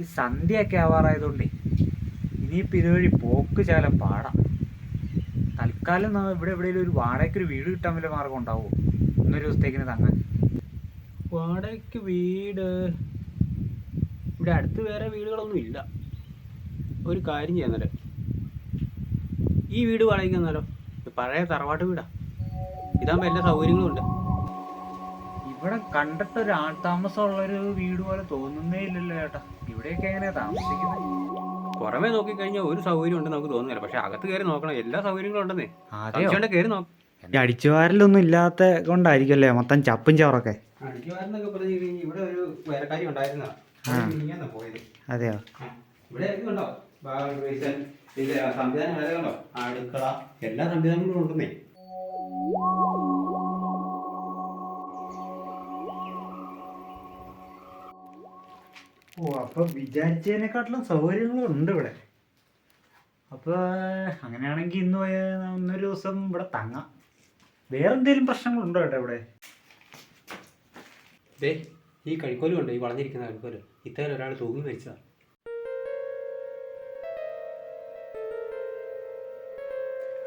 ഈ സന്ധ്യയൊക്കെ ആവാറായതുകൊണ്ടേ ഇനിയിപ്പോൾ ഇതുവഴി പോക്ക് ശകലം പാടാം. തൽക്കാലം ഇവിടെ എവിടെയെങ്കിലും ഒരു വാടകയ്ക്കൊരു വീട് കിട്ടാൻ വല്ല മാർഗം ഉണ്ടാവുമോ? ഇന്നൊരു ദിവസത്തേക്കിന് തങ്ങാൻ. വാടകയ്ക്ക് വീട് ഇവിടെ അടുത്ത് വേറെ വീടുകളൊന്നും ഇല്ല. ഒരു കാര്യം ചെയ്യാന്നല്ലോ, ഈ വീട് വാടകയ്ക്ക് തന്നാലോ? പഴയ തറവാട്ട് വീടാ, ഇതാകുമ്പോൾ എല്ലാ സൗകര്യങ്ങളും ഉണ്ട്. ഇവിടെ കണ്ടിട്ട് ഒരു ആൾതാമസമുള്ളൊരു വീട് പോലെ തോന്നുന്നേ ഇല്ലല്ലോ ചേട്ടാ. ഇവിടെയൊക്കെ എങ്ങനെയാ താമസിക്കുന്നത്? പുറമേ നോക്കിക്കഴിഞ്ഞാൽ ഒരു സൗകര്യം ഉണ്ടെന്ന് നമുക്ക് തോന്നുന്നില്ല, പക്ഷെ അകത്ത് കയറി നോക്കണം, എല്ലാ സൗകര്യങ്ങളും ഉണ്ടെന്നേ. കയറി നോക്കാം. അടിച്ചുവാരലൊന്നും ഇല്ലാത്ത കൊണ്ടായിരിക്കുമല്ലേ മൊത്തം ചപ്പും ചവറൊക്കെ? അടിച്ചുവാരെന്നൊക്കെ പറഞ്ഞു കഴിഞ്ഞാൽ ഇവിടെ ഒരു വേലക്കാരി ഉണ്ടായിരുന്നതാണ് പോയത്. അതെയോ? ഇവിടെ ഉണ്ടോ സംവിധാനം കണ്ടോ? അടുക്കള എല്ലാ സംവിധാനങ്ങളും ഉണ്ടെന്നേ. ഓ, അപ്പൊ വിചാരിച്ചതിനെക്കാട്ടിലും സൗകര്യങ്ങളും ഉണ്ട് ഇവിടെ. അപ്പൊ അങ്ങനെയാണെങ്കിൽ ഇന്നൊരു ദിവസം ഇവിടെ തങ്ങാം. വേറെന്തെങ്കിലും പ്രശ്നങ്ങളുണ്ടോ ചേട്ടാ ഇവിടെ? ഈ കഴിക്കോലും ഉണ്ട്, ഈ വളഞ്ഞിരിക്കുന്ന കഴിക്കോല്. ഇത്തരം ഒരാൾ തൂങ്ങി മരിച്ചതാണ്.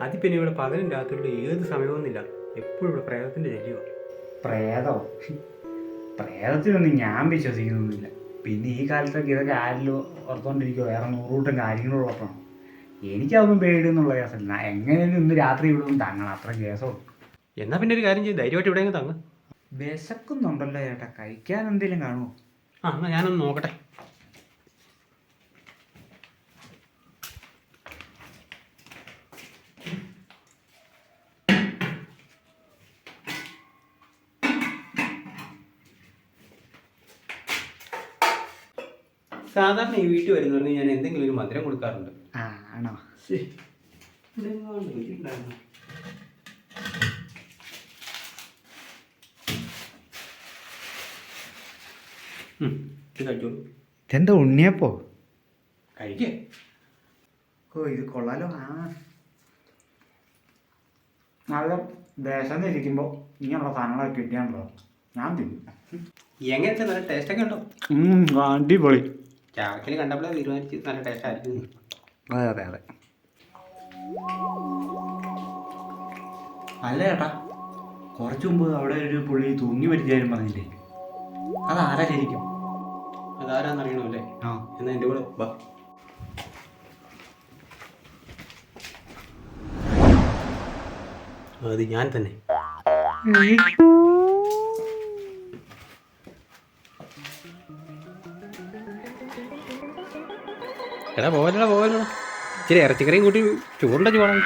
അത് പിന്നെ ഇവിടെ പകലും രാത്രിയുടെ ഏത് സമയമൊന്നുമില്ല, എപ്പോഴും ഇവിടെ പ്രേതത്തിന്റെ ശല്യമാണ്. പ്രേതത്തിനൊന്നും ഞാൻ വിശ്വസിക്കുന്നൊന്നുമില്ല. പിന്നെ ഈ കാലത്തൊക്കെ ഇതൊക്കെ ആരിലും ഓർത്തോണ്ടിരിക്കുമോ? വേറെ 100 കൂട്ടം കാര്യങ്ങളും ഉള്ളപ്പോഴാണ്. എനിക്കതൊന്നും പേടിയെന്നുള്ള കേസല്ല. എങ്ങനെയും ഇന്ന് രാത്രി ഇവിടെ ഒന്നും തങ്ങണം, അത്ര കേസുള്ളൂ. എന്നാൽ പിന്നെ ഒരു കാര്യം ചെയ്യും, ധൈര്യമായിട്ട് ഇവിടെ തങ്ങ. വിശക്കുന്നുണ്ടല്ലോ ചേട്ടാ, കഴിക്കാൻ എന്തെങ്കിലും കാണുമോ? എന്നാൽ ഞാനൊന്ന് നോക്കട്ടെ. സാധാരണ ഈ വീട്ടിൽ വരുന്നവർക്ക് ഞാൻ എന്തെങ്കിലും ഒരു മധുരം കൊടുക്കാറുണ്ട്. ആണോ? കഴിച്ചോളൂ. ഇതെന്താ ഉണ്ണിയപ്പോ? കഴിക്കേ. ഓ, ഇത് കൊള്ളാലോ. നല്ല ദേശം ഇരിക്കുമ്പോൾ ഇങ്ങനെയുള്ള സാധനങ്ങളൊക്കെ കിട്ടിയാണല്ലോ ഞാൻ തിന്നു. എങ്ങനത്തെ നല്ല ടേസ്റ്റൊക്കെ ഉണ്ടോ? അടിപൊളി. ചാക്കിൽ കണ്ടപ്പോഴേ തീരുമാനിച്ച് നല്ല ടേസ്റ്റ് ആയിരുന്നു. അതെ. അല്ല ചേട്ടാ, കുറച്ചു മുമ്പ് അവിടെ ഒരു പുള്ളി തൂങ്ങി മരിച്ചാലും പറഞ്ഞില്ലേ? അതാരാ ശരിക്കും? അതാരാന്നറിയണോ അല്ലേ? എന്നാ എൻ്റെ കൂടെ വാ. അത് ഞാൻ തന്നെ. എടാ പോവല്ലോ, ഇച്ചിരി ഇറച്ചിക്കറിയും കൂട്ടി ചോറുണ്ട ചോളാം.